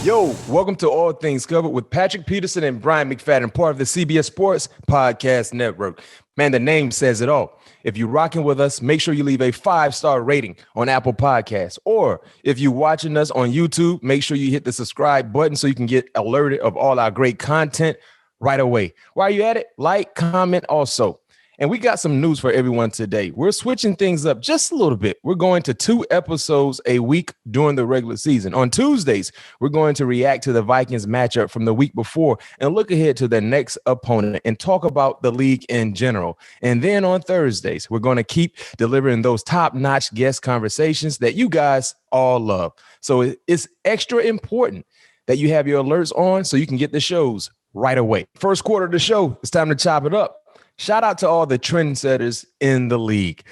Yo, welcome to All Things Covered with Patrick Peterson and Bryant McFadden, part of the CBS Sports Podcast Network. Man, the name says it all. If you're rocking with us, make sure you leave a 5-star rating on Apple Podcasts. Or if you're watching us on YouTube, make sure you hit the subscribe button so you can get alerted of all our great content right away. While you're at it, like, comment also. And we got some news for everyone today. We're switching things up just a little bit. We're going to 2 episodes a week during the regular season. On Tuesdays, we're going to react to the Vikings matchup from the week before and look ahead to their next opponent and talk about the league in general. And then on Thursdays, we're going to keep delivering those top-notch guest conversations that you guys all love. So it's extra important that you have your alerts on so you can get the shows right away. First quarter of the show, it's time to chop it up. Shout out to all the trendsetters in the league,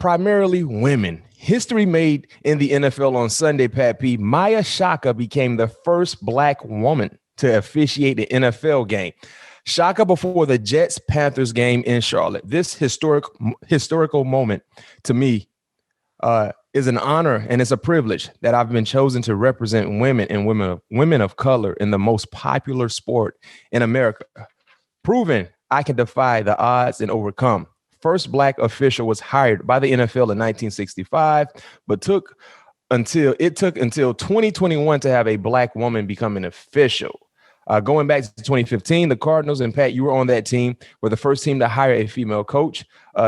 primarily women. History made in the NFL on Sunday, Pat P. Maia Chaka became the first Black woman to officiate the NFL game. Chaka before the Jets-Panthers game in Charlotte. This historical moment to me is an honor and it's a privilege that I've been chosen to represent women and women of color in the most popular sport in America. Proven I can defy the odds and overcome. First Black official was hired by the NFL in 1965, but took until 2021 to have a Black woman become an official. Going back to 2015, the Cardinals, and Pat, you were on that team, were the first team to hire a female coach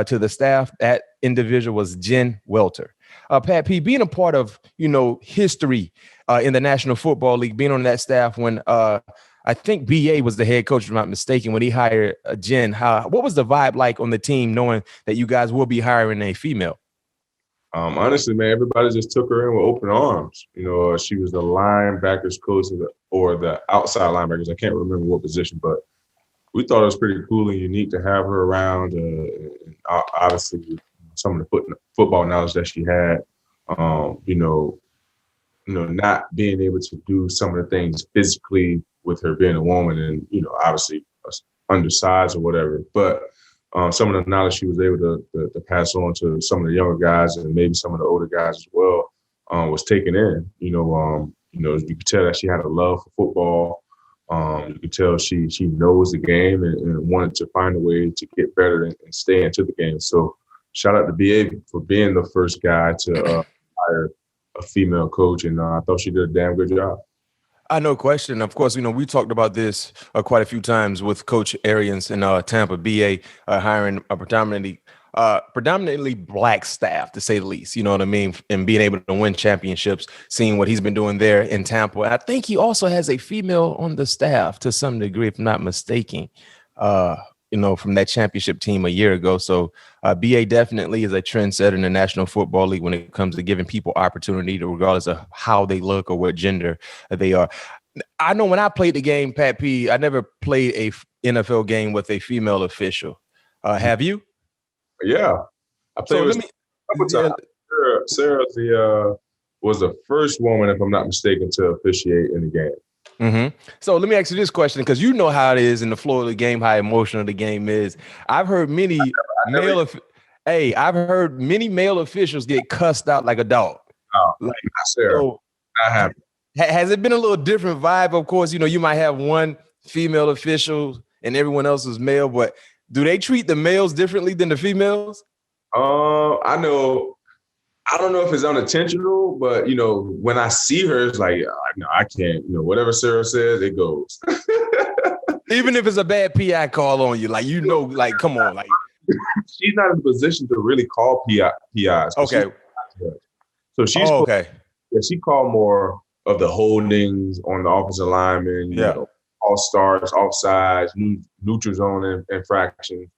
to the staff. That individual was Jen Welter. Pat P, being a part of, history in the National Football League, being on that staff when I think BA was the head coach, if I'm not mistaken, when he hired Jen. What was the vibe like on the team knowing that you guys will be hiring a female? Honestly, man, everybody just took her in with open arms. She was the linebackers coach or the outside linebackers. I can't remember what position, but we thought it was pretty cool and unique to have her around. And obviously, some of the football knowledge that she had, not being able to do some of the things physically with her being a woman and, obviously undersized or whatever. But some of the knowledge she was able to pass on to some of the younger guys and maybe some of the older guys as well was taken in. You could tell that she had a love for football. You could tell she knows the game and wanted to find a way to get better and stay into the game. So shout out to BA for being the first guy to hire a female coach. And I thought she did a damn good job. No question. Of course, we talked about this quite a few times with Coach Arians in Tampa, BA hiring a predominantly Black staff, to say the least, you know what I mean, and being able to win championships, seeing what he's been doing there in Tampa. And I think he also has a female on the staff to some degree, if I'm not mistaken, from that championship team a year ago. So BA definitely is a trendsetter in the National Football League when it comes to giving people opportunity, regardless of how they look or what gender they are. I know when I played the game, Pat P, I never played a NFL game with a female official. Have you? Yeah. I played a couple times. Sarah was the first woman, if I'm not mistaken, to officiate in the game. Mm-hmm. So let me ask you this question, because you know how it is in the flow of the game, how emotional the game is. I've heard many male officials get cussed out like a dog. Oh, so, has it been a little different vibe? Of course, you might have one female official and everyone else is male, but do they treat the males differently than the females? I don't know if it's unintentional, but, when I see her, it's like, no, I can't, whatever Sarah says, it goes. Even if it's a bad PI call on you, come on. She's not in a position to really call PIs. Okay. So she's okay. Yeah, she called more of the holdings on the offensive linemen, all stars, offsides, neutral zone infraction,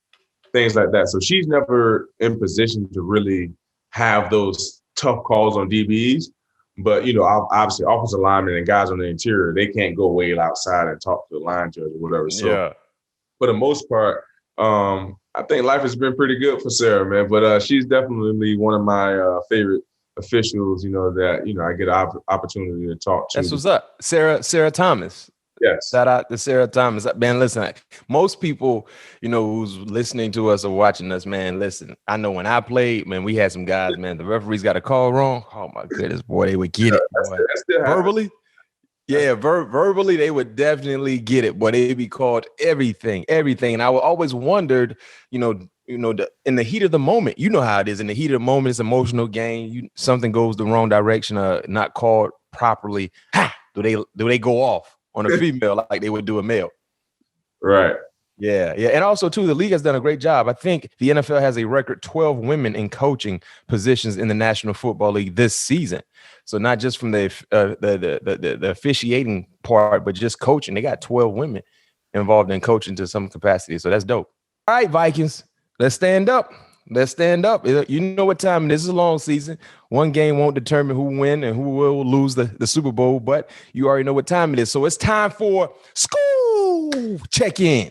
things like that. So she's never in position to really have those tough calls on DBs, but obviously offensive linemen and guys on the interior, they can't go way outside and talk to the line judge or whatever. So for the most part, I think life has been pretty good for Sarah, man. But she's definitely one of my favorite officials. That I get an opportunity to talk to. That's what's up, Sarah Thomas. Yes. Shout out to Sarah Thomas. Man, listen, most people, who's listening to us or watching us, man, listen, I know when I played, man, we had some guys, man, the referees got a call wrong. Oh, my goodness, boy, they would get it. Boy. Verbally? Yeah, verbally they would definitely get it, but it'd be called everything. And I always wondered, in the heat of the moment, you know how it is. In the heat of the moment, it's an emotional game. Something goes the wrong direction, not called properly. Do they go off on a female like they would do a male? Right. Yeah. And also, too, the league has done a great job. I think the NFL has a record 12 women in coaching positions in the National Football League this season. So not just from the officiating part, but just coaching. They got 12 women involved in coaching to some capacity. So that's dope. All right, Vikings, let's stand up. You know what time it is. This is a long season. One game won't determine who win and who will lose the Super Bowl, but you already know what time it is. So it's time for SKOL Check-In.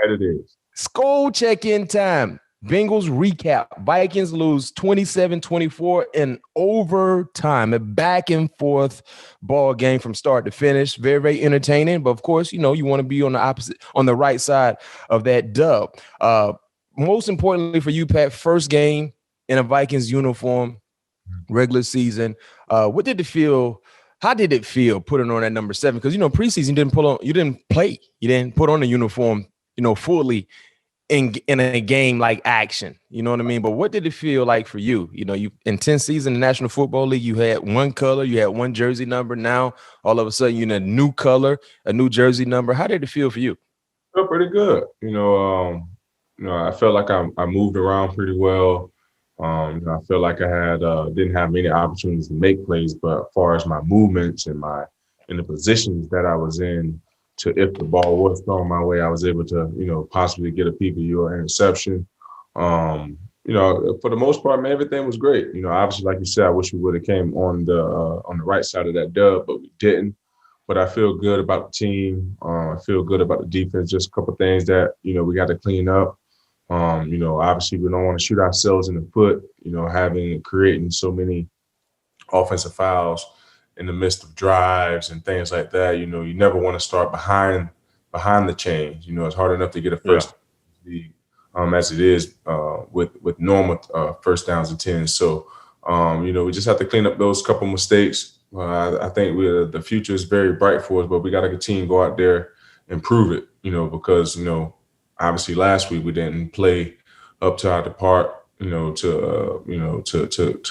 That it is. SKOL Check-In time. Bengals recap. Vikings lose 27-24 in overtime. A back and forth ball game from start to finish. Very, very entertaining. But of course, you want to be on the right side of that dub. Most importantly for you, Pat, first game in a Vikings uniform, regular season. What did it feel? How did it feel putting on that number 7? Because preseason you didn't play. You didn't put on the uniform, fully in a game like action. You know what I mean? But what did it feel like for you? You in 10 seasons in the National Football League, you had one color, you had one jersey number. Now all of a sudden you're in a new color, a new jersey number. How did it feel for you? Felt pretty good. I felt like I moved around pretty well. I felt like I didn't have many opportunities to make plays, but as far as my movements and the positions that I was in, if the ball was thrown my way, I was able to, possibly get a PPU or interception. For the most part, man, everything was great. Obviously, like you said, I wish we would have came on the right side of that dub, but we didn't. But I feel good about the team. I feel good about the defense. Just a couple of things that, we got to clean up. Obviously we don't want to shoot ourselves in the foot, creating so many offensive fouls in the midst of drives and things like that. You never want to start behind the chains. It's hard enough to get a first as it is with normal first downs and 10s. So, we just have to clean up those couple mistakes. I think the future is very bright for us, but we got to continue to go out there and prove it, because, obviously last week we didn't play up to our part, to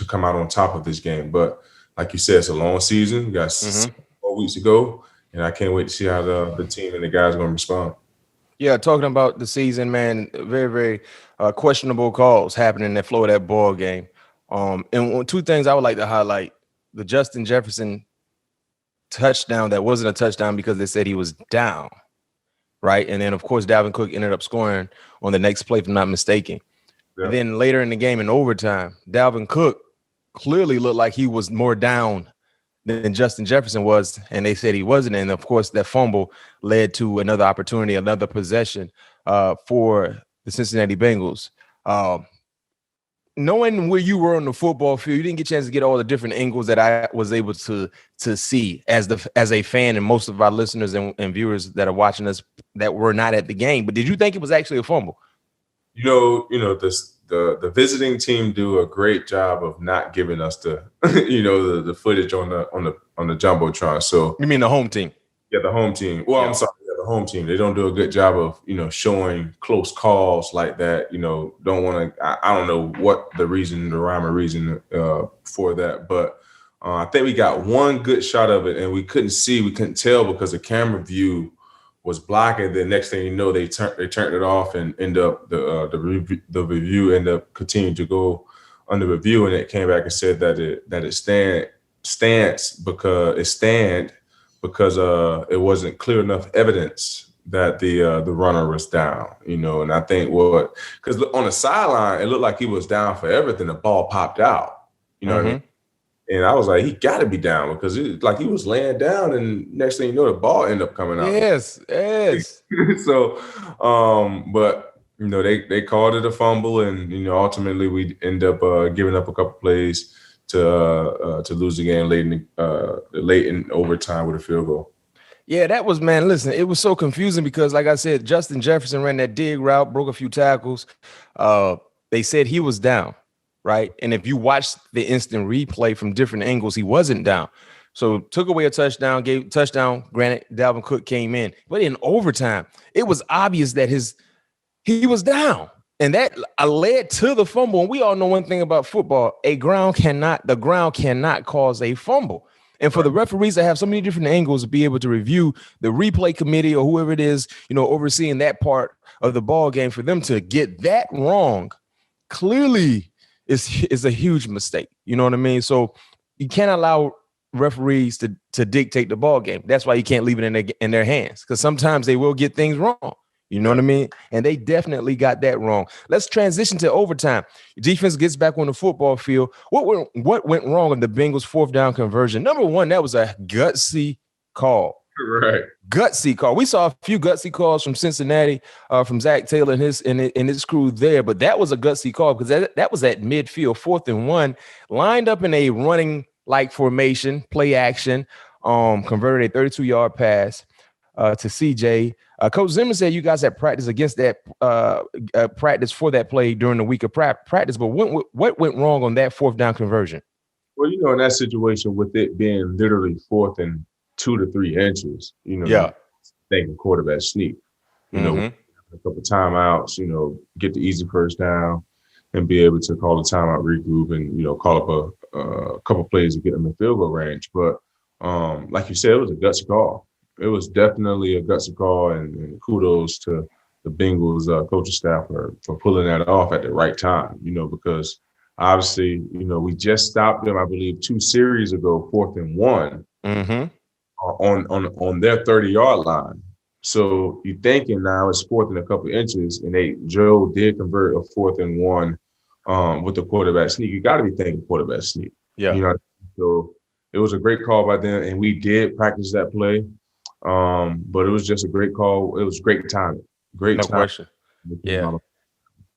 come out on top of this game. But like you said, it's a long season. We got 4 weeks to go, and I can't wait to see how the team and the guys are going to respond. Yeah, talking about the season, man, very, very questionable calls happening that flow of that ball game. And two things I would like to highlight: the Justin Jefferson touchdown that wasn't a touchdown because they said he was down. Right. And then, of course, Dalvin Cook ended up scoring on the next play, if I'm not mistaken. Yeah. And then later in the game in overtime, Dalvin Cook clearly looked like he was more down than Justin Jefferson was. And they said he wasn't. And, of course, that fumble led to another opportunity, another possession for the Cincinnati Bengals. Knowing where you were on the football field, you didn't get a chance to get all the different angles that I was able to see as a fan, and most of our listeners and viewers that are watching us that were not at the game. But did you think it was actually a fumble? The visiting team do a great job of not giving us the the footage on the jumbotron. So you mean the home team? Yeah, the home team. Well, yeah. I'm sorry. The home team, they don't do a good job of showing close calls like that. Don't want to. I don't know what the rhyme or reason for that, but I think we got one good shot of it, and we couldn't tell because the camera view was blocking. The next thing you know, they turned it off, and end up the review ended up continuing to go under review, and it came back and said that it stands because it wasn't clear enough evidence that the runner was down, and I think because on the sideline, it looked like he was down for everything. The ball popped out, what I mean? And I was like, he got to be down because it like he was laying down, and next thing you know, the ball ended up coming out. Yes. So, but they called it a fumble, and ultimately we end up giving up a couple plays to lose the game late in overtime with a field goal. Yeah, that was, man, listen, it was so confusing because, like I said, Justin Jefferson ran that dig route, broke a few tackles. They said he was down, right? And if you watch the instant replay from different angles, he wasn't down. So took away a touchdown, gave touchdown. Granted, Dalvin Cook came in, but in overtime, it was obvious that he was down. And that led to the fumble. And we all know one thing about football: the ground cannot cause a fumble. And for the referees to have so many different angles to be able to review the replay committee or whoever it is, overseeing that part of the ball game, for them to get that wrong, clearly is a huge mistake. You know what I mean? So you can't allow referees to dictate the ball game. That's why you can't leave it in their hands, because sometimes they will get things wrong. You know what I mean? And they definitely got that wrong. Let's transition to overtime. Defense gets back on the football field. What went wrong in the Bengals' 4th down conversion? Number one, that was a gutsy call. Right. Gutsy call. We saw a few gutsy calls from Cincinnati, from Zach Taylor and his crew there, but that was a gutsy call because that was at midfield, 4th and 1, lined up in a running like formation, play action, converted a 32-yard pass to CJ. Coach Zimmer said you guys had practice against that practice for that play during the week of practice, but what went wrong on that 4th down conversion? Well, in that situation, with it being literally 4th and 2 to 3 inches, thinking quarterback sneak, a couple timeouts, get the easy first down and be able to call a timeout, regroup, and, call up a couple plays to get them in field goal range. But like you said, it was a gutsy call. It was definitely a gutsy call, and kudos to the Bengals coaching staff for pulling that off at the right time, because obviously, we just stopped them, I believe, 2 series ago, 4th and 1 on their 30-yard line. So you're thinking now it's 4th and a couple inches, and Joe did convert a 4th and 1 with the quarterback sneak. You got to be thinking quarterback sneak. Yeah. So it was a great call by them, and we did practice that play. But it was just a great call. It was great timing. No question. Yeah.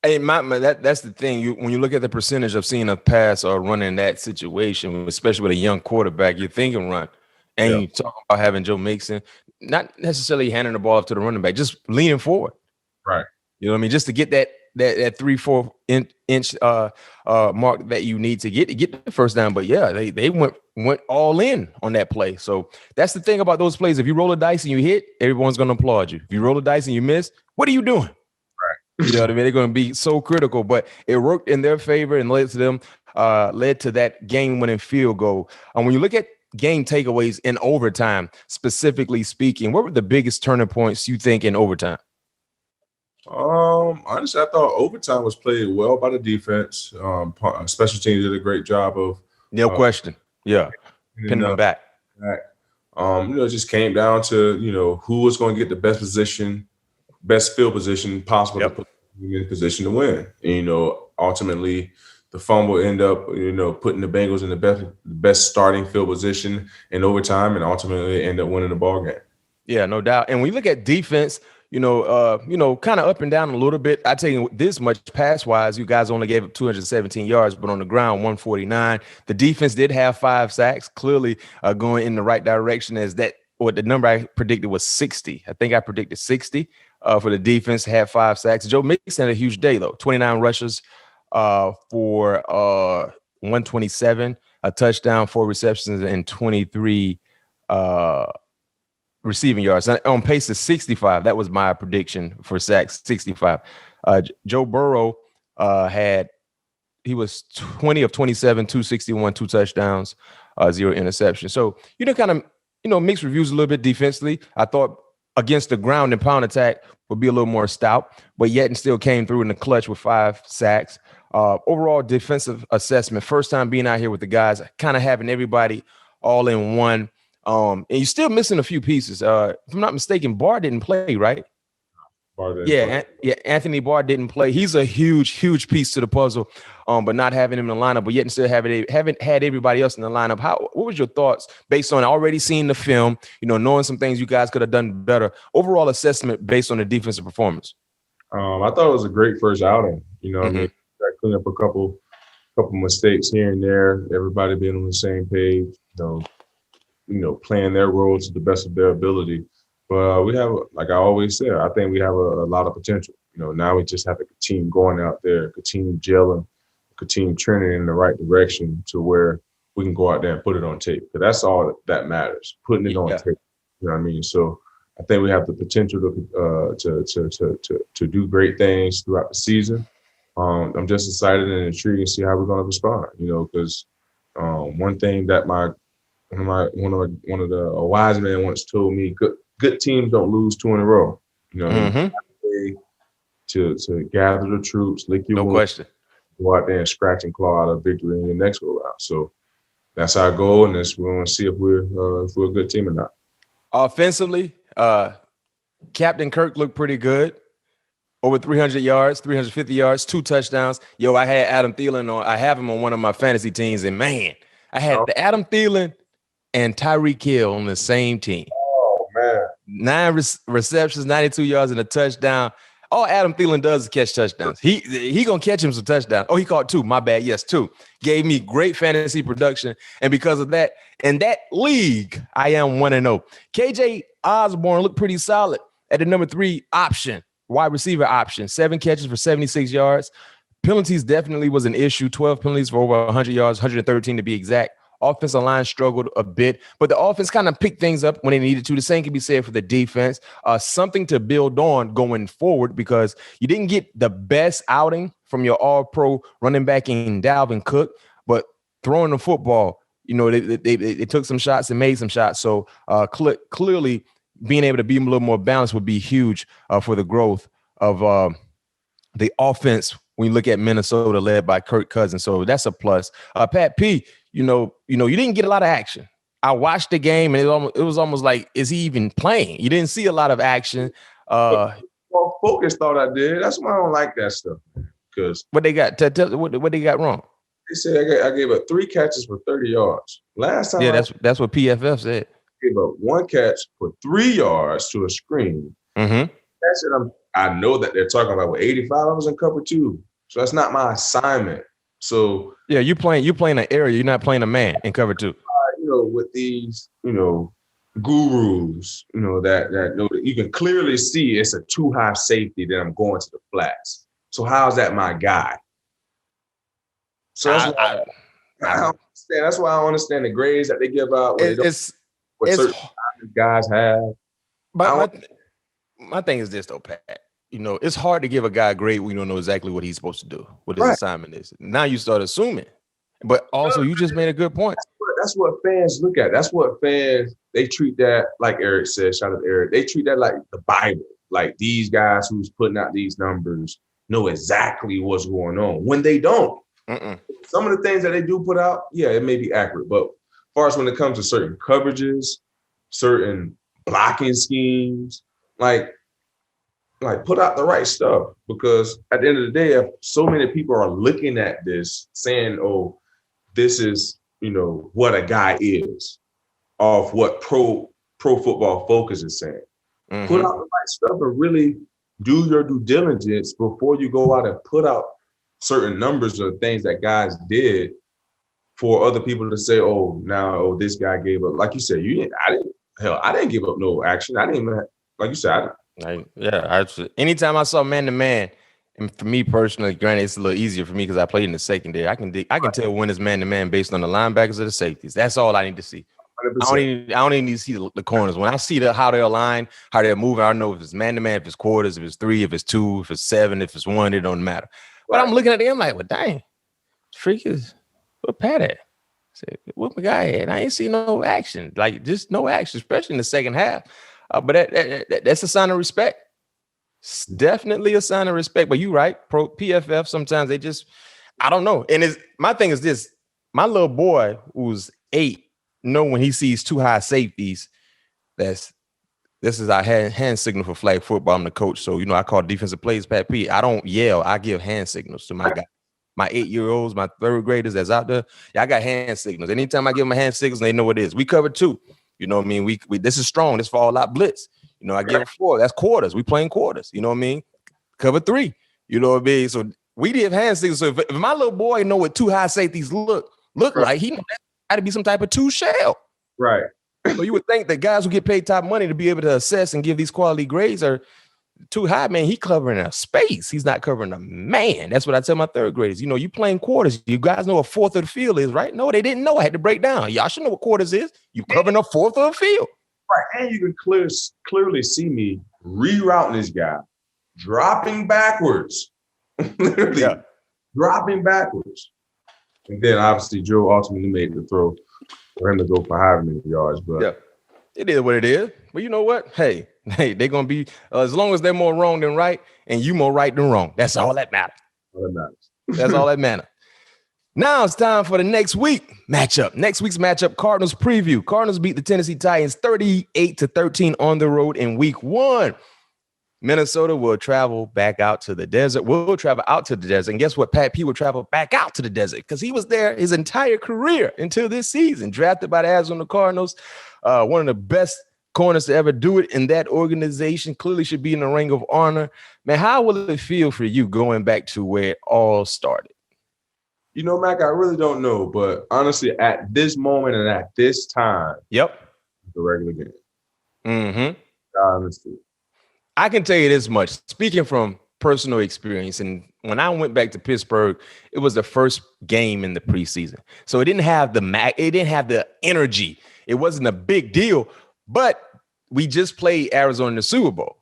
Hey, that's the thing. When you look at the percentage of seeing a pass or run in that situation, especially with a young quarterback, you're thinking run. And you talk about having Joe Mixon, not necessarily handing the ball off to the running back, just leaning forward. Right. You know what I mean? Just to get that 3-4 inch mark that you need to get the first down. But yeah, they went all in on that play. So that's the thing about those plays. If you roll a dice and you hit, everyone's going to applaud you. If you roll a dice and you miss, what are you doing? Right. You know what I mean? They're going to be so critical, but it worked in their favor and led to that game-winning field goal. And when you look at game takeaways in overtime, specifically speaking, what were the biggest turning points you think in overtime? Honestly, I thought overtime was played well by the defense. Special teams did a great job of no question. Yeah. Pinning them back. It just came down to, who was going to get the best field position possible to put them in position to win. And, ultimately the fumble ended up, putting the Bengals in the best starting field position in overtime, and ultimately end up winning the ball game. Yeah, no doubt. And when you look at defense, kind of up and down a little bit. I tell you this much, pass-wise, you guys only gave up 217 yards, but on the ground, 149. The defense did have 5 sacks, clearly going in the right direction, as the number I predicted was 60. I think I predicted 60 for the defense, had 5 sacks. Joe Mixon had a huge day, though. 29 rushes for 127, a touchdown, 4 receptions, and 23 receiving yards, on pace to 65. That was my prediction for sacks, 65. Joe Burrow he was 20 of 27, 261, 2 touchdowns, 0 interceptions. So, kind of, mixed reviews a little bit defensively. I thought against the ground and pound attack would be a little more stout, but yet and still came through in the clutch with 5 sacks. Overall defensive assessment, first time being out here with the guys, kind of having everybody all in one. And you're still missing a few pieces. If I'm not mistaken, Barr didn't play, right? Anthony Barr didn't play. He's a huge piece to the puzzle, but not having him in the lineup, but yet and still haven't had everybody else in the lineup. What was your thoughts based on already seeing the film, knowing some things you guys could have done better? Overall assessment based on the defensive performance. I thought it was a great first outing. I mean, clean up a couple mistakes here and there. Everybody being on the same page. Playing their roles to the best of their ability. But we have, like I always say, I think we have a lot of potential. Now we just have to continue going out there, continue gelling, continue trending in the right direction to where we can go out there and put it on tape. Because that's all that matters, putting it on tape. You know what I mean? So I think we have the potential to do great things throughout the season. I'm just excited and intrigued to see how we're going to respond. You know, because one thing that one of the wise men once told me: good teams don't lose 2 in a row. You know, mm-hmm. to gather the troops, lick your wounds, question. Go out there and scratch and claw out a victory in your next go round. So that's our goal, and we're going to see if we're a good team or not. Offensively, Captain Kirk looked pretty good. Over 300 yards, 350 yards, 2 touchdowns. Yo, I had Adam Thielen on. I have him on one of my fantasy teams, and man, I had the Adam Thielen and Tyreek Hill on the same team. Oh man, 9 receptions, 92 yards, and a touchdown. All Adam Thielen does is catch touchdowns. He gonna catch him some touchdowns. Oh, he caught 2. My bad. Yes, 2. Gave me great fantasy production, and because of that, in that league, I am 1-0. KJ Osborne looked pretty solid at the number 3 option, wide receiver option. 7 catches for 76 yards. Penalties definitely was an issue. 12 penalties for over 100 yards, 113 to be exact. Offensive line struggled a bit, but the offense kind of picked things up when they needed to. The same can be said for the defense. Something to build on going forward because you didn't get the best outing from your all-pro running back in Dalvin Cook, but throwing the football, you know, they took some shots and made some shots. So clearly being able to be a little more balanced would be huge for the growth of the offense when you look at Minnesota led by Kirk Cousins. So that's a plus. Pat P., you know, you didn't get a lot of action. I watched the game and it was almost like, is he even playing? You didn't see a lot of action. Well, Focus thought I did. That's why I don't like that stuff, man. Because what they got? What they got wrong? They said I gave up 3 catches for 30 yards. Last time, that's what PFF said. I gave up 1 catch for 3 yards to a screen. Mm-hmm. That's it. I know that they're talking about 85. I was in cover 2, so that's not my assignment. So yeah, you playing an area. You're not playing a man in cover 2. You know, with these, you know, gurus, you know that know that you can clearly see it's a too high safety that I'm going to the flats. So how's that my guy? So that's why I don't understand. That's why I don't understand the grades that they give out. It's certain guys have. But my thing is this though, Pat. You know, it's hard to give a guy a grade when you don't know exactly what he's supposed to do, what his assignment is. Now you start assuming. But also, you just made a good point. That's what fans look at. That's what fans, they treat that, like Eric said, shout out to Eric, they treat that like the Bible. Like these guys who's putting out these numbers know exactly what's going on when they don't. Some of the things that they do put out, yeah, it may be accurate. But as far as when it comes to certain coverages, certain blocking schemes, like put out the right stuff, because at the end of the day, if so many people are looking at this saying, oh, this is, you know, what a guy is, of what pro football focus is saying. Mm-hmm. Put out the right stuff and really do your due diligence before you go out and put out certain numbers of things that guys did for other people to say, this guy gave up. Like you said, I didn't give up no action. I didn't even, like you said, anytime I saw man-to-man, and for me personally, granted, it's a little easier for me because I played in the secondary. I can tell when it's man-to-man based on the linebackers or the safeties. That's all I need to see. 100%. I don't even need to see the corners. When I see how they're aligned, how they're moving, I know if it's man-to-man, if it's quarters, if it's 3, if it's 2, if it's 7, if it's 1, it don't matter. But I'm looking at them like, well, dang, freak is what Pat at? Say, what my guy at? I ain't see no action, like just no action, especially in the second half. But that's a sign of respect. It's definitely a sign of respect. But you right, pro PFF, sometimes they just, I don't know. And my thing is this: my little boy who's 8, know when he sees 2 high safeties, this is our hand signal for flag football. I'm the coach, so I call defensive plays. Pat P. I don't yell. I give hand signals to my guy. My 8-year-olds, my 3rd graders that's out there. Yeah, I got hand signals. Anytime I give them a hand signals, they know what it is. We cover 2. You know what I mean? We this is strong. This for all out blitz. I give it 4. That's quarters. We playing quarters. You know what I mean? Cover 3. You know what I mean? So we did hand signals. So if my little boy know what 2 high safeties look like, he know that got to be some type of 2 shell. Right. So you would think that guys who get paid top money to be able to assess and give these quality grades are too high, man, he covering a space. He's not covering a man. That's what I tell my third graders. You know, you playing quarters. You guys know what fourth of the field is, right? No, they didn't know. I had to break down. Y'all should know what quarters is. You covering a fourth of the field. Right, and you can clearly see me rerouting this guy, dropping backwards, literally dropping backwards. And then obviously Joe ultimately made the throw for him to go for however many yards. But it is what it is. But you know what? Hey, they're gonna be as long as they're more wrong than right, and you more right than wrong. That's all that matters. That's all that matters. Now it's time for the next week matchup. Next week's matchup, Cardinals preview. Cardinals beat the Tennessee Titans 38-13 on the road in week 1. Minnesota will travel back out to the desert. We'll travel out to the desert. And guess what? Pat P will travel back out to the desert because he was there his entire career until this season, drafted by the Arizona Cardinals. One of the best corners to ever do it in that organization. Clearly should be in the ring of honor. Man, how will it feel for you going back to where it all started? You know, Mac, I really don't know. But honestly, at this moment and at this time, the regular game. Mm-hmm. Honestly. I can tell you this much. Speaking from personal experience, and when I went back to Pittsburgh, it was the first game in the preseason. So it didn't have the energy. It wasn't a big deal, but we just played Arizona in the Super Bowl.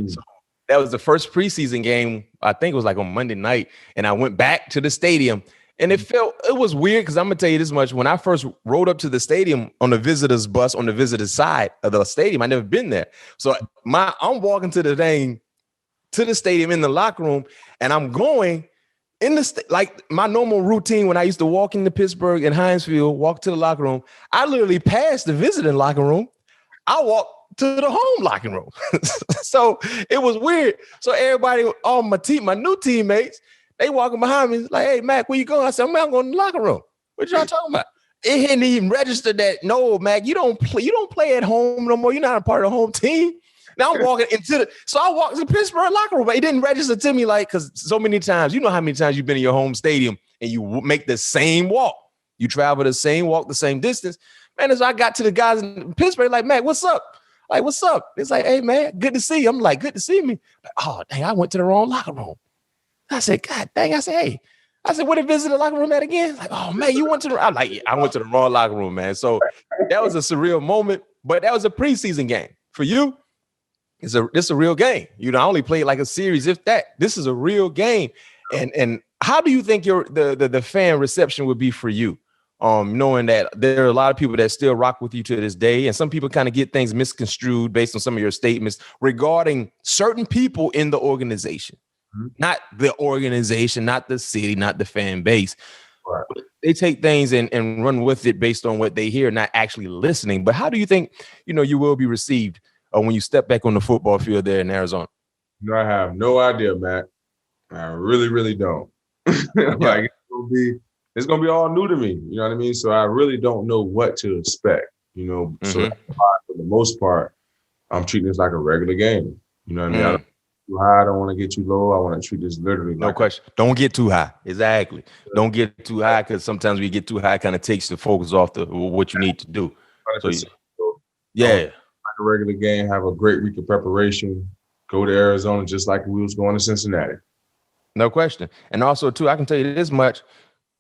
So that was the first preseason game. I think it was like on Monday night. And I went back to the stadium and it was weird because I'm going to tell you this much. When I first rode up to the stadium on the visitors bus on the visitors side of the stadium, I never been there. So I'm walking to the stadium in the locker room and I'm going in like my normal routine when I used to walk into Pittsburgh and Heinz Field, walk to the locker room. I literally passed the visiting locker room. I walked to the home locker room. So it was weird. So everybody, all my new teammates, they walking behind me like, "Hey, Mac, where you going?" I said, "Man, I'm going to the locker room." What y'all talking about? It hadn't even registered that. No, Mac, you don't play at home no more. You're not a part of the home team. Now I'm walking so I walked to the Pittsburgh locker room, but it didn't register to me because so many times, you know how many times you've been in your home stadium and you make the same walk. You travel the same walk, the same distance. Man, as I got to the guys in Pittsburgh, like, "Mac, what's up?" Like, "What's up?" It's like, "Hey, man, good to see you." I'm like, "Good to see me." Like, "Oh, dang, I went to the wrong locker room." I said, "God dang." I said, "Hey." I said, "What did visit the locker room at again?" Like, "Oh, man, you went to the..." I'm like, "Yeah, I went to the wrong locker room, man." So that was a surreal moment, but that was a preseason game. For you, it's a real game. You know, I only played like a series, if that. This is a real game. And how do you think the fan reception would be for you? Knowing that there are a lot of people that still rock with you to this day, and some people kind of get things misconstrued based on some of your statements regarding certain people in the organization, not the organization, not the city, not the fan base. Right. They take things and run with it based on what they hear, not actually listening. But how do you think, you will be received when you step back on the football field there in Arizona? No, I have no idea, Matt. I really, really don't. Like, it's gonna be all new to me. You know what I mean? So I really don't know what to expect. So for the most part, I'm treating this like a regular game. You know what I mean? I don't get too high. I don't want to get too low. I want to treat this literally. No question. Don't get too high. Exactly. Don't get too high because sometimes we get too high, kind of takes the focus off what you need to do. So, like a regular game. Have a great week of preparation. Go to Arizona just like we was going to Cincinnati. No question. And also, too, I can tell you this much.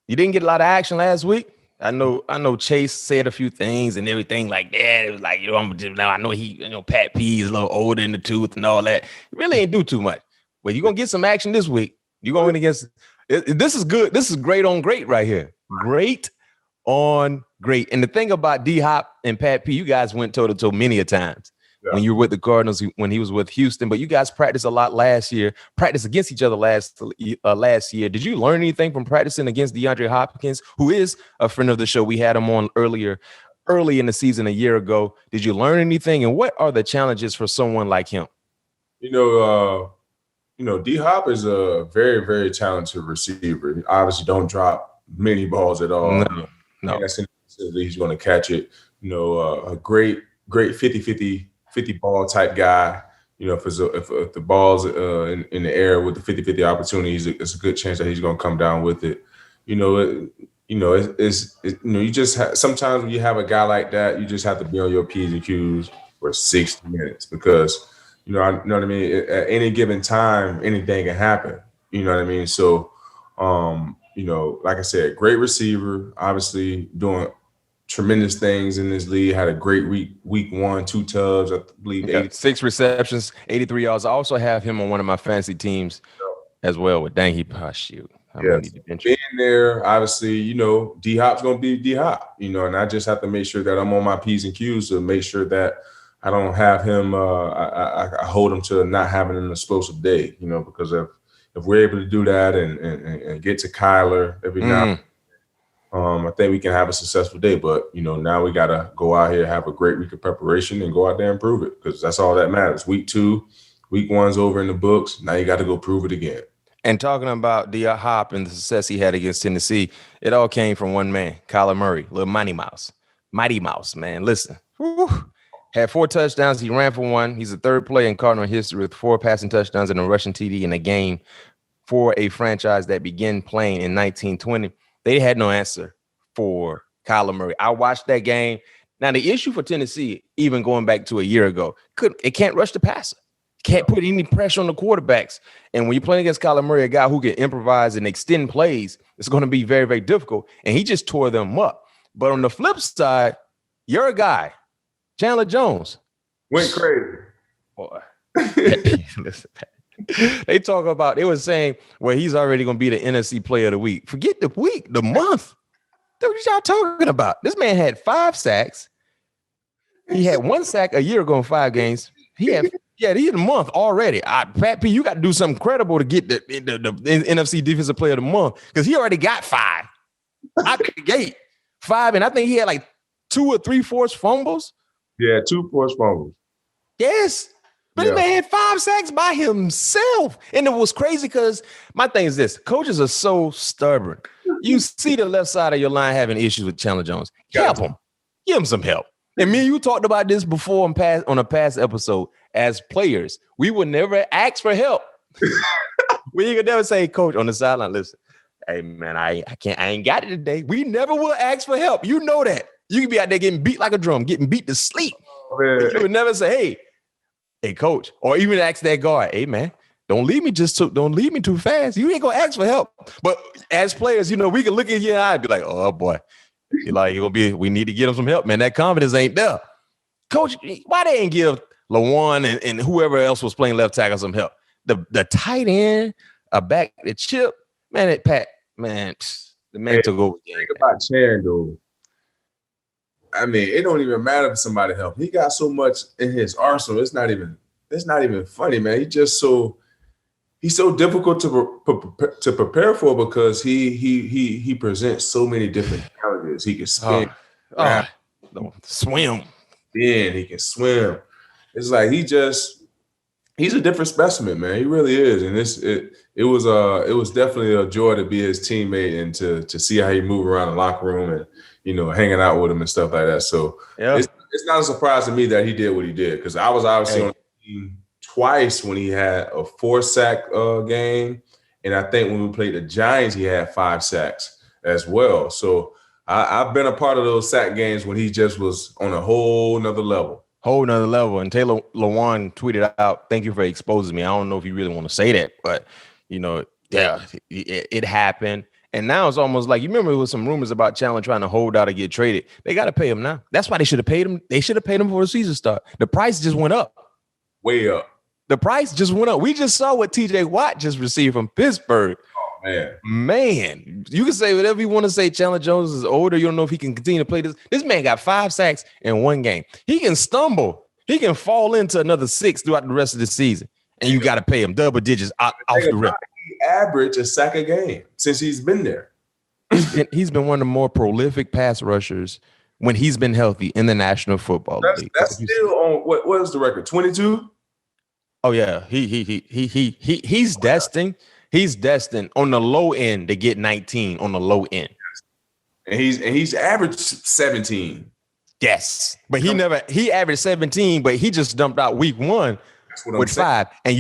You didn't get a lot of action last week. I know Chase said a few things and everything like that. It was like, I know he, Pat P is a little older in the tooth and all that. He really ain't do too much. But you're going to get some action this week. You're going against, this is good. This is great on great right here. Great on great. And the thing about D-Hop and Pat P, you guys went toe-to-toe many a times. When you were with the Cardinals, when he was with Houston, but you guys practiced a lot last year, practiced against each other last year. Did you learn anything from practicing against DeAndre Hopkins, who is a friend of the show? We had him on early in the season a year ago. Did you learn anything? And what are the challenges for someone like him? D-Hop is a very, very talented receiver. He obviously don't drop many balls at all. No. He's going to catch it. A great 50-50 ball type guy. If the ball's in the air with the 50-50 opportunities, it's a good chance that he's going to come down with it. You just sometimes when you have a guy like that, you just have to be on your P's and Q's for 60 minutes because You know what I mean? At any given time, anything can happen. You know what I mean? So, like I said, great receiver, obviously doing tremendous things in this league. Had a great week 1, 2 tubs, I believe. 6 receptions, 83 yards. I also have him on one of my fantasy teams as well. With shoot. Being there, obviously, D Hop's gonna be D Hop, and I just have to make sure that I'm on my P's and Q's to make sure that I don't have him. I hold him to not having an explosive day, because if we're able to do that and get to Kyler every now, I think we can have a successful day. But now we gotta go out here, have a great week of preparation, and go out there and prove it, because that's all that matters. Week 2, week 1's over in the books. Now you got to go prove it again. And talking about D Hop and the success he had against Tennessee, it all came from one man, Kyler Murray, little Mighty Mouse, man. Listen, had 4 touchdowns. He ran for 1. He's the 3rd player in Cardinal history with 4 passing touchdowns and a rushing TD in a game for a franchise that began playing in 1920. They had no answer for Kyler Murray. I watched that game. Now, the issue for Tennessee, even going back to a year ago, it can't rush the passer. Can't put any pressure on the quarterbacks. And when you're playing against Kyler Murray, a guy who can improvise and extend plays, it's going to be very, very difficult. And he just tore them up. But on the flip side, your guy, Chandler Jones, went crazy. Boy. Listen, they were saying, well, he's already going to be the NFC player of the week. Forget the week, the month. What y'all talking about? This man had 5 sacks. He had 1 sack a year ago in 5 games. He had a month already. Pat P, you got to do something credible to get the NFC Defensive Player of the Month, because he already got 5 out the gate. 5, and I think he had like 2 or 3 forced fumbles. Yeah, 2 forced fumbles. Yes. But this man had 5 sacks by himself. And it was crazy because my thing is this. Coaches are so stubborn. You see the left side of your line having issues with Chandler Jones. Help him. Give him some help. And me and you talked about this before on a past episode. As players, we would never ask for help. We could never say, Coach, on the sideline, listen, hey, man, I ain't got it today. We never will ask for help. You know that. You can be out there getting beat like a drum, getting beat to sleep. Oh, you would never say, hey, Coach, or even ask that guard, hey, man, don't leave me too fast. You ain't gonna ask for help. But as players, we can look at you and I'd be like, oh boy, we need to get him some help, man. That confidence ain't there. Coach, why they ain't give LaJuan and whoever else was playing left tackle some help? The tight end, a back, the chip, man, the man took over. Think about Chan, though. I mean, it don't even matter if somebody help. He got so much in his arsenal. It's not even funny, man. He's so difficult to prepare for, because he presents so many different challenges. He can spin, swim. Then he can swim. It's like he's a different specimen, man. He really is. And it was definitely a joy to be his teammate and to see how he moved around the locker room and hanging out with him and stuff like that. So it's not a surprise to me that he did what he did, because I was obviously on the team twice when he had a 4-sack game, and I think when we played the Giants, he had 5 sacks as well. So I've been a part of those sack games when he just was on a whole nother level. And Taylor Lewan tweeted out, thank you for exposing me. I don't know if you really want to say that, but it happened. And now it's almost like, you remember there was some rumors about Chandler trying to hold out or get traded. They got to pay him now. That's why they should have paid him. They should have paid him before the season start. The price just went up. Way up. The price just went up. We just saw what TJ Watt just received from Pittsburgh. Oh, man. You can say whatever you want to say. Chandler Jones is older. You don't know if he can continue to play this. This man got 5 sacks in 1 game. He can stumble. He can fall into another 6 throughout the rest of the season. And you got to pay him double digits off the rip. He averaged a sack a game since he's been there. He's been one of the more prolific pass rushers when he's been healthy in the National Football League. That's still on what is the record? 22? Oh yeah, he's destined. He's destined on the low end to get 19 on the low end. And he's averaged 17. Yes. But he averaged 17, but he just dumped out week 1 with 5. And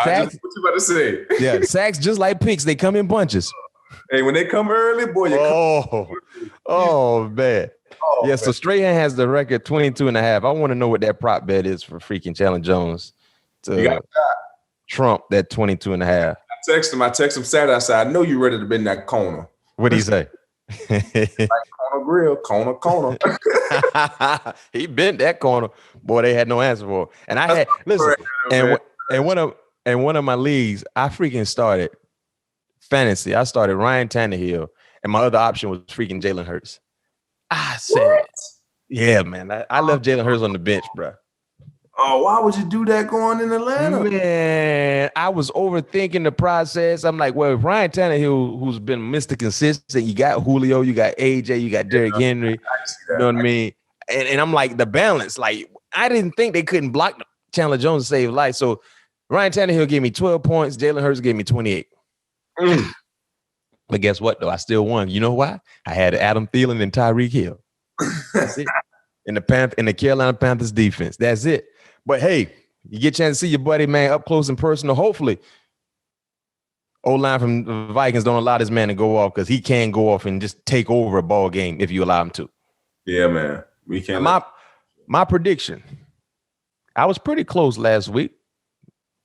sacks, what you about to say? Yeah, sacks just like picks, they come in bunches. Hey, when they come early, boy, oh man. Oh, yeah, so Strahan has the record 22.5. I want to know what that prop bet is for freaking Chandler Jones to trump that 22.5. I text him Saturday. I said, I know you're ready to bend that corner. What did he say? Like corner grill, corner. He bent that corner. Boy, they had no answer for it. And I had listen, and one of my leagues, I freaking started fantasy. I started Ryan Tannehill, and my other option was freaking Jalen Hurts. I said, yeah, man. I left Jalen Hurts on the bench, bro. Oh, why would you do that going in Atlanta? Man, I was overthinking the process. I'm like, well, if Ryan Tannehill, who's been Mr. Consistent, you got Julio, you got AJ, you got Derrick Henry, you know what I mean? And I'm like, the balance, like, I didn't think they couldn't block Chandler Jones to save life. So Ryan Tannehill gave me 12 points. Jalen Hurts gave me 28. But guess what, though? I still won. You know why? I had Adam Thielen and Tyreek Hill. That's it. In the Carolina Panthers defense. That's it. But hey, you get a chance to see your buddy, man, up close and personal. Hopefully, O-line from the Vikings don't allow this man to go off because he can go off and just take over a ball game if you allow him to. Yeah, man. We can't. My prediction, I was pretty close last week,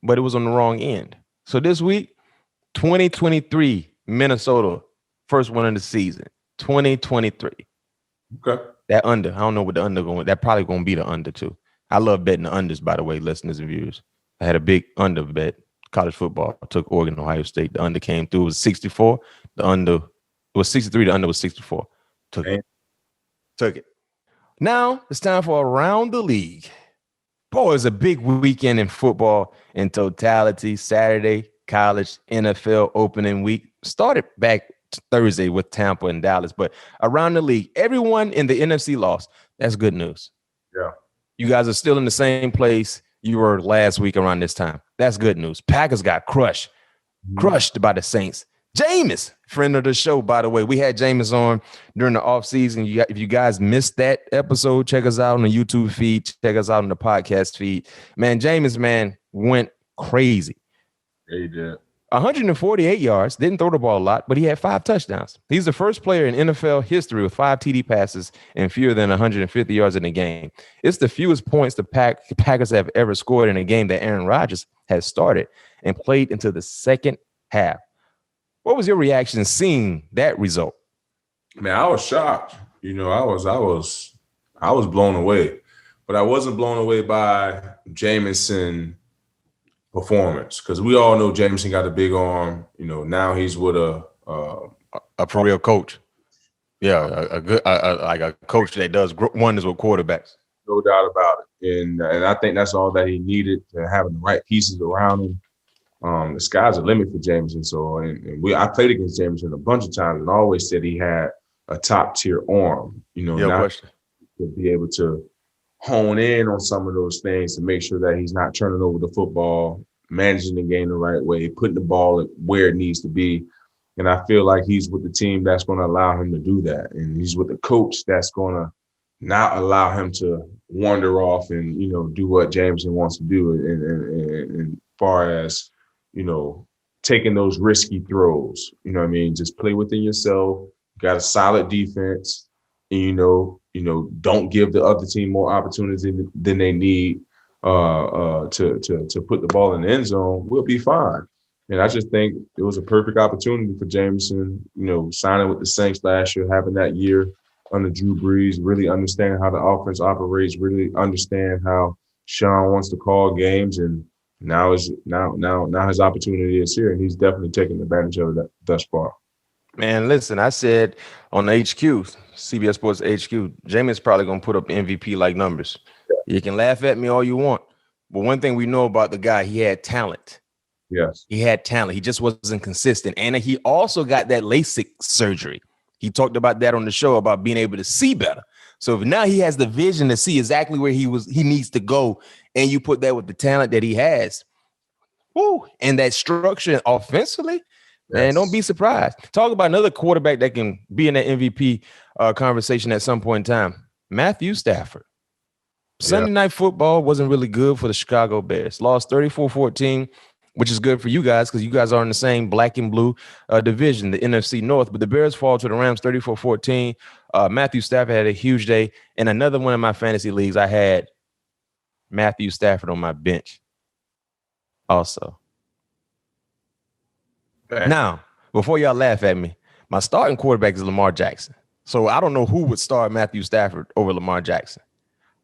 but it was on the wrong end. So this week, 2023, Minnesota, first one of the season, 2023. Okay. That under, I don't know what the under going. That probably going to be the under too. I love betting the unders, by the way, listeners and viewers. I had a big under bet, college football. I took Oregon, Ohio State. The under came through. It was 64. The under was 63. The under was 64. Took it. Now it's time for Around the League. Boy, it's a big weekend in football in totality. Saturday, college, NFL opening week. Started back Thursday with Tampa and Dallas. But around the league, everyone in the NFC lost. That's good news. Yeah. You guys are still in the same place you were last week around this time. That's good news. Packers got crushed by the Saints. Jameis, friend of the show, by the way. We had Jameis on during the offseason. If you guys missed that episode, check us out on the YouTube feed. Check us out on the podcast feed. Man, Jameis, man, went crazy. Yeah, he did. 148 yards, didn't throw the ball a lot, but he had 5 touchdowns. He's the first player in NFL history with 5 TD passes and fewer than 150 yards in a game. It's the fewest points the Packers have ever scored in a game that Aaron Rodgers has started and played into the second half. What was your reaction seeing that result? Man, I was shocked. You know, I was blown away, but I wasn't blown away by Jameson performance, because we all know Jameson got a big arm. You know, now he's with a for real coach. Yeah, a good like a coach that does wonders with quarterbacks. No doubt about it. And I think that's all that he needed, to having the right pieces around him. The sky's the limit for Jameson. So, I played against Jameson a bunch of times and always said he had a top tier arm. You know, to be able to hone in on some of those things to make sure that he's not turning over the football, managing the game the right way, putting the ball where it needs to be. And I feel like he's with the team that's going to allow him to do that. And he's with the coach that's going to not allow him to wander off and, you know, do what Jameson wants to do. And far as, you know, taking those risky throws, you know what I mean? Just play within yourself, got a solid defense, and, you know, don't give the other team more opportunity than they need to put the ball in the end zone. We'll be fine. And I just think it was a perfect opportunity for Jameson, you know, signing with the Saints last year, having that year under Drew Brees, really understanding how the offense operates, really understand how Sean wants to call games, and now his opportunity is here, and he's definitely taking advantage of that thus far. Man, listen, I said on the HQ, CBS Sports HQ, Jameis probably going to put up MVP-like numbers. Yeah. You can laugh at me all you want, but one thing we know about the guy, he had talent. Yes. He had talent. He just wasn't consistent. And he also got that LASIK surgery. He talked about that on the show, about being able to see better. So if now he has the vision to see exactly where he needs to go, and you put that with the talent that he has, and that structure offensively, man, don't be surprised. Talk about another quarterback that can be in that MVP conversation at some point in time. Matthew Stafford. Sunday Night Football wasn't really good for the Chicago Bears. Lost 34-14, which is good for you guys because you guys are in the same black and blue division, the NFC North. But the Bears fall to the Rams 34-14. Matthew Stafford had a huge day. In another one of my fantasy leagues, I had Matthew Stafford on my bench also. Now, before y'all laugh at me, my starting quarterback is Lamar Jackson. So I don't know who would start Matthew Stafford over Lamar Jackson.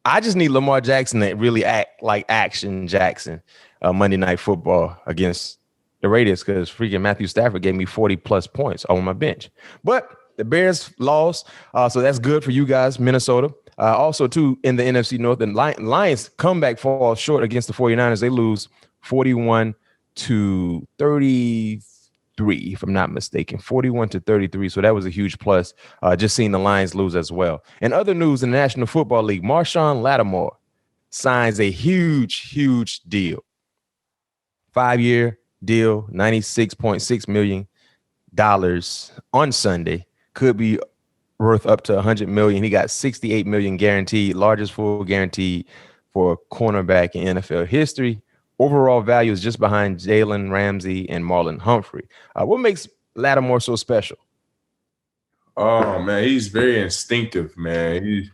I just need Lamar Jackson to really act like Action Jackson Monday Night Football against the Raiders, because freaking Matthew Stafford gave me 40-plus points on my bench. But the Bears lost, so that's good for you guys, Minnesota. Also, too, in the NFC North, the Lions comeback falls short against the 49ers. They lose 41-33, if I'm not mistaken, 41-33. So that was a huge plus. Just seeing the Lions lose as well. In other news in the National Football League, Marshon Lattimore signs a huge deal. 5-year deal, $96.6 million on Sunday. Could be worth up to $100 million. He got $68 million guaranteed, largest full guarantee for a cornerback in NFL history. Overall value is just behind Jalen Ramsey and Marlon Humphrey. What makes Lattimore so special? Oh, man, he's very instinctive, man.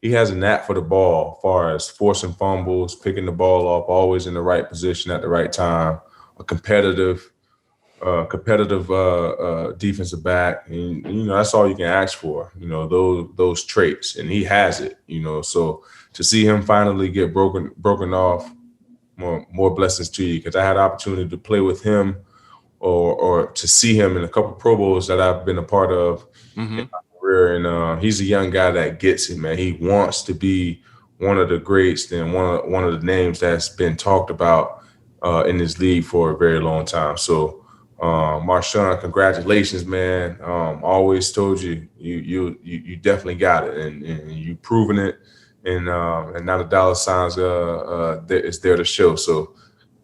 He has a knack for the ball as far as forcing fumbles, picking the ball up, always in the right position at the right time, a competitive defensive back. And, that's all you can ask for, those traits. And he has it, So to see him finally get broken off, more blessings to you, because I had the opportunity to play with him or to see him in a couple Pro Bowls that I've been a part of in my career. And he's a young guy that gets it, man. He wants to be one of the greats and one of the names that's been talked about in this league for a very long time. So, Marshon, congratulations, man. Always told you definitely got it, and you proven it. And now the dollar signs is there to show. So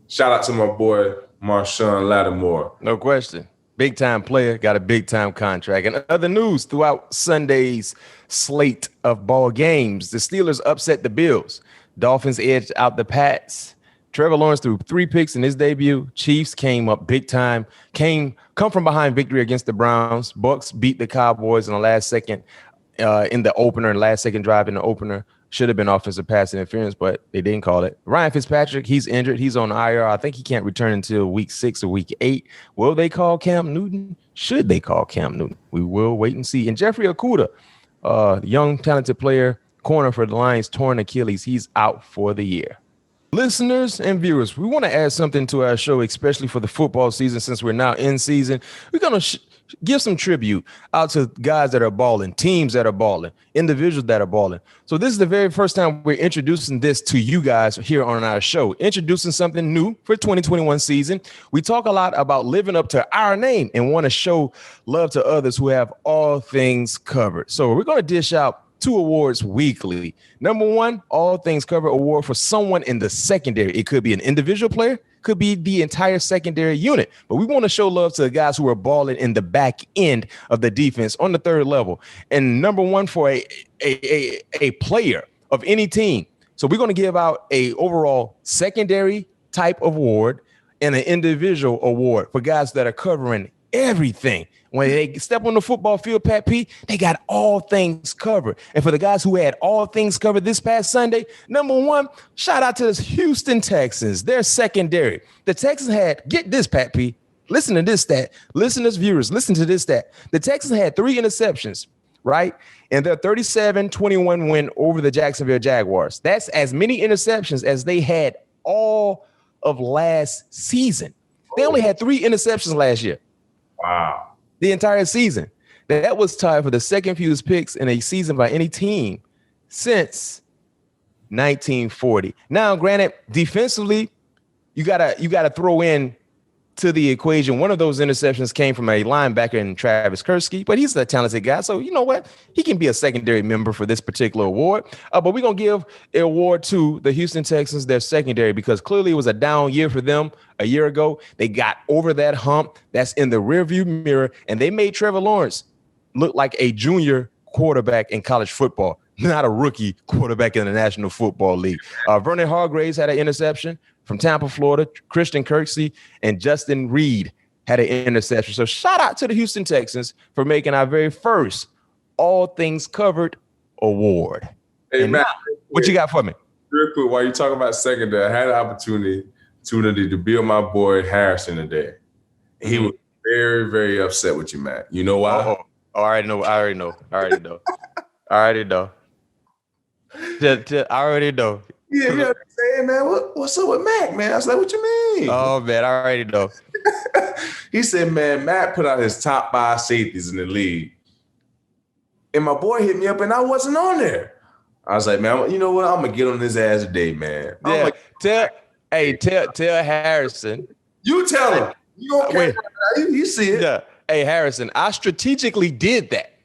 shout out to my boy Marshon Lattimore. No question. Big time player, got a big time contract. And other news throughout Sunday's slate of ball games, the Steelers upset the Bills. Dolphins edged out the Pats. Trevor Lawrence threw 3 picks in his debut. Chiefs came up big time, come from behind victory against the Browns. Bucks beat the Cowboys in the last second in the opener, last second drive in the opener. Should have been offensive pass interference, but they didn't call it. Ryan Fitzpatrick, he's injured. He's on IR. I think he can't return until week 6 or week 8. Will they call Cam Newton? Should they call Cam Newton? We will wait and see. And Jeffrey Okudah, young, talented player, corner for the Lions, torn Achilles. He's out for the year. Listeners and viewers, we want to add something to our show, especially for the football season, since we're now in season. We're going to give some tribute out to guys that are balling, teams that are balling, individuals that are balling. So this is the very first time we're introducing this to you guys here on our show, introducing something new for 2021 season. We talk a lot about living up to our name and want to show love to others who have all things covered. So we're going to dish out 2 awards weekly. Number 1, All Things Covered award for someone in the secondary. It could be an individual player, could be the entire secondary unit, but we want to show love to the guys who are balling in the back end of the defense on the 3rd level. And number 1 for a player of any team. So we're going to give out a overall secondary type of award and an individual award for guys that are covering everything. When they step on the football field, Pat P, they got all things covered. And for the guys who had all things covered this past Sunday, number 1, shout out to the Houston Texans. Their secondary. The Texans had, get this, Pat P, listen to this stat. Listeners, viewers, listen to this stat. The Texans had 3 interceptions, right? And their 37-21 win over the Jacksonville Jaguars. That's as many interceptions as they had all of last season. They only had 3 interceptions last year. Wow. The entire season. That was tied for the second fewest picks in a season by any team since 1940. Now, granted, defensively, you gotta throw in to the equation. One of those interceptions came from a linebacker in Travis Kersky, but he's a talented guy. So you know what? He can be a secondary member for this particular award. But we're going to give an award to the Houston Texans, their secondary, because clearly it was a down year for them a year ago. They got over that hump. That's in the rearview mirror, and they made Trevor Lawrence look like a junior quarterback in college football, not a rookie quarterback in the National Football League. Vernon Hargreaves had an interception from Tampa, Florida. Christian Kirksey and Justin Reed had an interception. So shout out to the Houston Texans for making our very first All Things Covered Award. Hey, and Matt, now, what you got for me? Real quick, while you talking about secondary, I had an opportunity to be with my boy Harrison today. He was very, very upset with you, Matt. You know why? Oh, I already know. I already know. I already know. Yeah, saying, man, what's up with Mac, man? I was like, what you mean? Oh, man, I already know. He said, man, Matt put out his top 5 safeties in the league. And my boy hit me up and I wasn't on there. I was like, man, you know what? I'm going to get on his ass today, man. Yeah, tell Harrison. You tell him. You don't care. You see it. Yeah. Hey, Harrison, I strategically did that.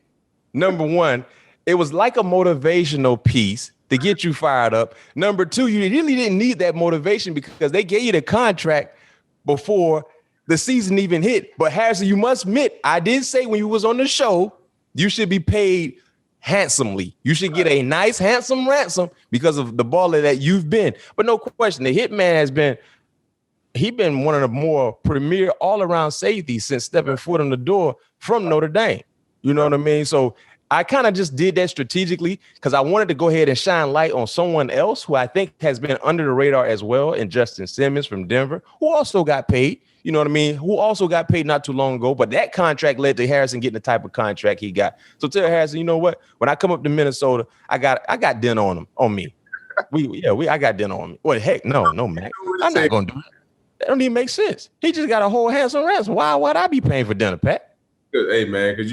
Number one, it was like a motivational piece to get you fired up. Number two, you really didn't need that motivation because they gave you the contract before the season even hit. But Harrison, you must admit, I did say when you was on the show, you should be paid handsomely. You should get a nice, handsome ransom because of the baller that you've been. But no question, the Hitman he's been one of the more premier all-around safeties since stepping foot on the door from Notre Dame. You know what I mean? So I kind of just did that strategically because I wanted to go ahead and shine light on someone else who I think has been under the radar as well, and Justin Simmons from Denver, who also got paid. You know what I mean? Who also got paid not too long ago, but that contract led to Harrison getting the type of contract he got. So tell Harrison, you know what? When I come up to Minnesota, I got dinner on me. I got dinner on me. What heck? No, Mac. I'm not gonna do it. That don't even make sense. He just got a whole handsome ransom. Why'd I be paying for dinner, Pat? Hey man, because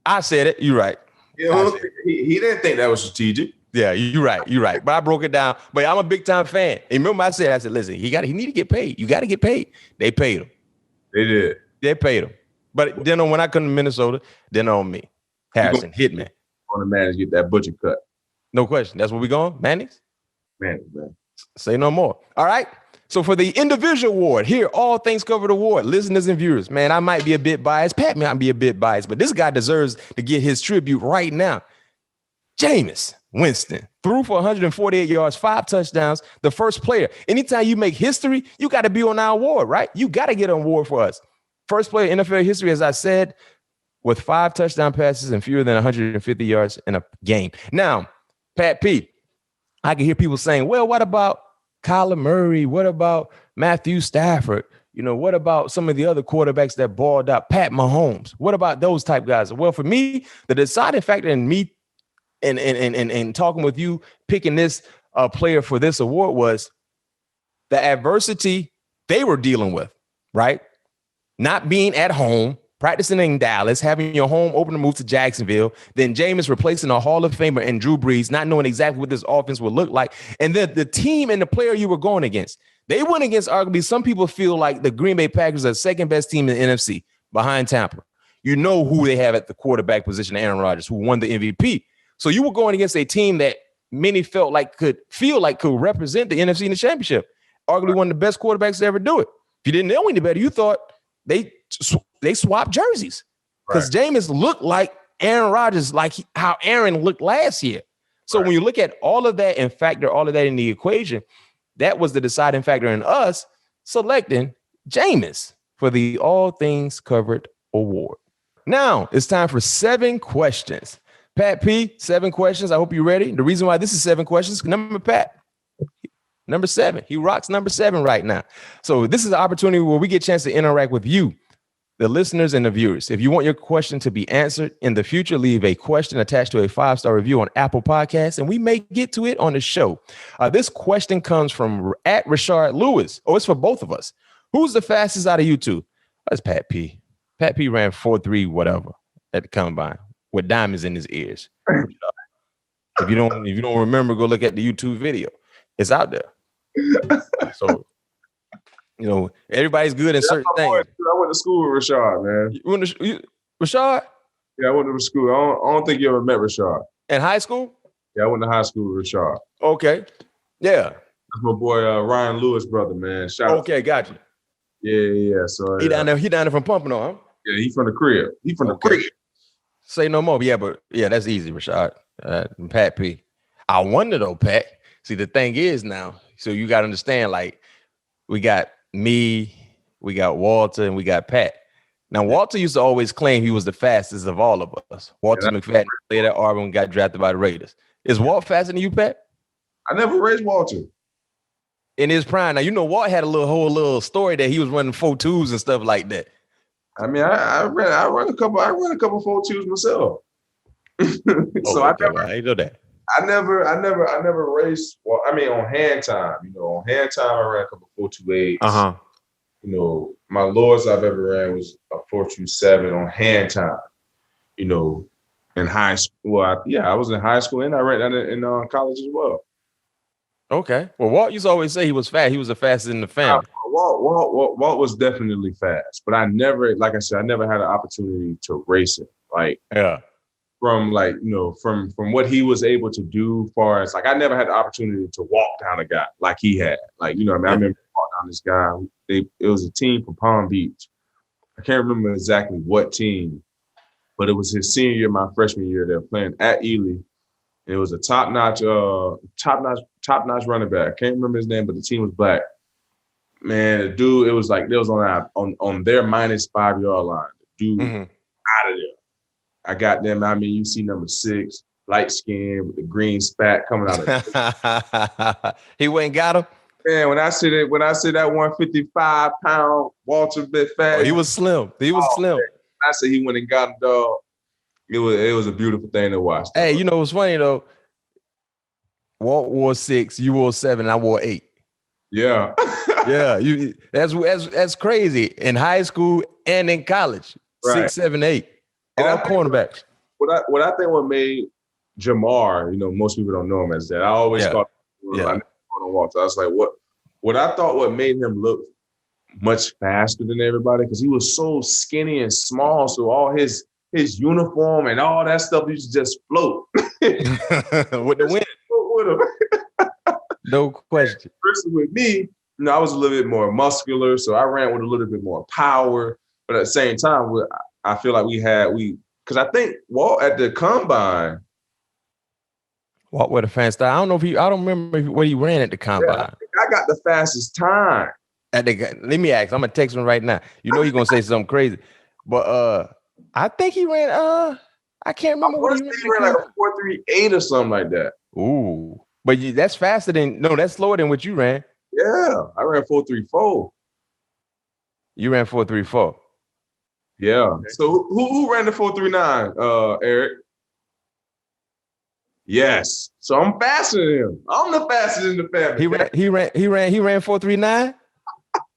I said it. You're right. You know, he didn't think that was strategic. Yeah, you're right. But I broke it down. But I'm a big time fan. And remember, I said, listen, he need to get paid. You got to get paid. They paid him. They did. They paid him. But then when I come to Minnesota, then on me, Harrison, Hitman. On the man to get that butcher cut. No question. That's where we going, Mannix. Mannix, man. Say no more. All right. So for the individual award, here, All Things Covered award, listeners and viewers, man, I might be a bit biased. Pat might be a bit biased, but this guy deserves to get his tribute right now. Jameis Winston threw for 148 yards, 5 touchdowns, the first player. Anytime you make history, you got to be on our award, right? You got to get an award for us. First player in NFL history, as I said, with 5 touchdown passes and fewer than 150 yards in a game. Now, Pat P, I can hear people saying, well, what about Kyler Murray? What about Matthew Stafford? You know, what about some of the other quarterbacks that balled out? Pat Mahomes. What about those type guys? Well, for me, the deciding factor in me and talking with you, picking this player for this award was the adversity they were dealing with, right? Not being at home, practicing in Dallas, having your home opener move to Jacksonville, then Jameis replacing a Hall of Famer and Drew Brees, not knowing exactly what this offense would look like. And then the team and the player you were going against, they went against arguably, some people feel like the Green Bay Packers are the second best team in the NFC behind Tampa. You know who they have at the quarterback position, Aaron Rodgers, who won the MVP. So you were going against a team that many felt like could represent the NFC in the championship. Arguably one of the best quarterbacks to ever do it. If you didn't know any better, you thought they swapped jerseys because Jameis looked like Aaron Rodgers, like how Aaron looked last year. So when you look at all of that and factor all of that in the equation, that was the deciding factor in us selecting Jameis for the All Things Covered award. Now it's time for 7 questions. Pat P, 7 questions. I hope you're ready. The reason why this is 7 questions, number 7. He rocks number 7 right now. So this is an opportunity where we get a chance to interact with you, the listeners and the viewers. If you want your question to be answered in the future, leave a question attached to a 5-star review on Apple Podcasts, and we may get to it on the show. This question comes from @Rashard Lewis. Oh, it's for both of us. Who's the fastest out of you two? That's Pat P. Pat P ran 4.3 whatever at the combine with diamonds in his ears. If you don't remember, go look at the YouTube video. It's out there. So, you know, everybody's good in certain things. I went to school with Rashard, man. You went to Rashard? Yeah, I went to school. I don't think you ever met Rashard. In high school? Yeah, I went to high school with Rashard. Okay. Yeah. That's my boy Ryan Lewis' brother, man. Shout out. Okay, gotcha. Yeah. So he down there from Pompano, huh? Yeah, he from the crib. The crib. Say no more. But that's easy, Rashard. Pat P. I wonder though, Pat. See, the thing is now, so you got to understand, like, we got me, we got Walter, and we got Pat. Now, Walter used to always claim he was the fastest of all of us. Walter McFadden played at Auburn and got drafted by the Raiders. Is Walt faster than you, Pat? I never raced Walter. In his prime. Now, you know, Walt had a whole little story that he was running 4.2s and stuff like that. I mean, I run a couple 4.2s myself. So I know that. I never raced. Well, I mean, on hand time, on hand time, I ran a couple 4.28s. My lowest I've ever ran was a 4.27 on hand time. In high school. Well, I was in high school and I ran that in college as well. Okay. Well, Walt used to always say he was fast. He was the fastest in the family. Walt was definitely fast, but I never, like I said, I never had an opportunity to race him. From what he was able to do, far as I never had the opportunity to walk down a guy like he had. I remember walking down this guy. It was a team from Palm Beach. I can't remember exactly what team, but it was his senior year, my freshman year. They were playing at Ely. It was a top-notch running back. I can't remember his name, but the team was black. Man, the dude, it was like they was on their minus 5 yard line. The dude out of there. I got them. I mean, you see number 6, light skin with the green spat coming out of it. He went and got him. Man, when I say that 155-pound Walter McFadden, he was slim. Slim. Man. I said he went and got him, dog. It was a beautiful thing to watch. Hey, you know what's funny though? Walt wore 6, you wore 7, I wore 8. Yeah. Yeah, that's crazy. In high school and in college. Right. 6, 7, 8. All cornerbacks. What I think what made Jamar, most people don't know him as that. I always thought I never on Walter. I was like, what I thought what made him look much faster than everybody, because he was so skinny and small, so all his uniform and all that stuff used to just float. With the wind. With him. No question. Versus with me, I was a little bit more muscular, so I ran with a little bit more power. But at the same time, I feel like because I think Walt at the combine. Walt with a fast style. I don't remember what he ran at the combine. I got the fastest time. Let me ask. I'm gonna text him right now. You're gonna say something crazy, but I think he ran. I can't remember what he ran. He ran like a 4.38 or something like that. Ooh, but that's faster than that's slower than what you ran. Yeah, I ran 4.34. You ran 4.34. Yeah. Okay. So who ran the 4.39? Eric. Yes. So I'm faster than him. I'm the fastest in the family. He ran 4.39.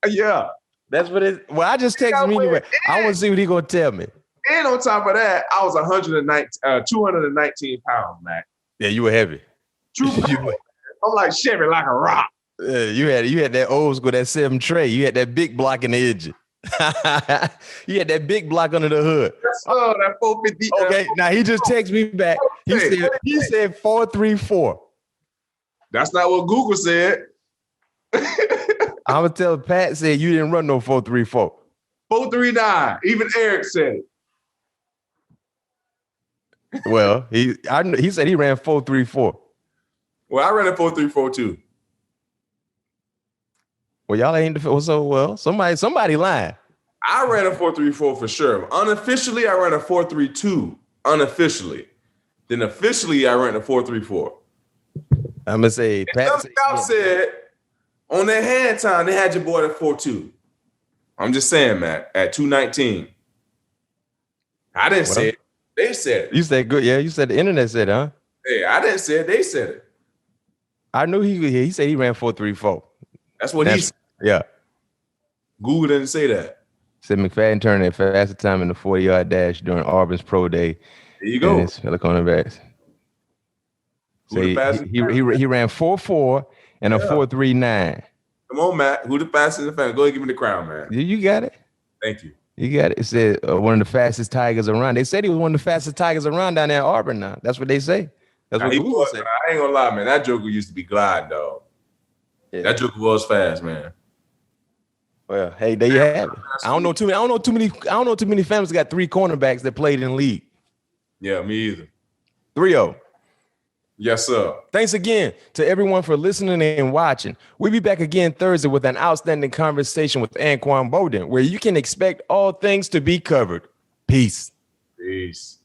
Yeah. That's what it. Well, I just texted me. I want to see what he gonna tell me. And on top of that, I was 219 pounds, Mac. Yeah, you were heavy. I'm like Chevy, like a rock. Yeah, you had that old school, that 7 tray. You had that big block in the edge. You had that big block under the hood. That 450. Okay, now he just texted me back. He said 4.34. That's not what Google said. I'm gonna tell Pat said you didn't run no 4.34. 4.39. Even Eric said it. Well, he said he ran 4.34. Well, I ran a 4.34 too. Well, y'all ain't somebody lying. I ran a 4.34 for sure. Unofficially, I ran a 4.32. Unofficially. Then officially, I ran a 4.34. I'm gonna say Pat said on their hand time, they had your boy at 4.2. I'm just saying, Matt, at 219. I didn't say it. They said it. You said good. Yeah, you said the internet said it, huh? Hey, I didn't say it. They said it. I knew he said he ran 4.34. That's what he said. Yeah. Google didn't say that. Said McFadden turned in fastest time in the 40-yard dash during Auburn's pro day. There you go. Cornerbacks. So he ran 4.4 and a 4.39. Come on, Matt. Who the fastest in the family? Go ahead and give me the crown, man. You got it. Thank you. You got it. It said one of the fastest Tigers around. They said he was one of the fastest Tigers around down there in Auburn now. That's what they say. That's what Google said. I ain't gonna lie, man. That joker used to be glide, dog. Yeah. That joker was fast, man. Well, hey, there you have it. I don't know too many families got 3 cornerbacks that played in the league. Yeah, me either. 3 of them. Yes, sir. Thanks again to everyone for listening and watching. We'll be back again Thursday with an outstanding conversation with Anquan Bowden, where you can expect all things to be covered. Peace. Peace.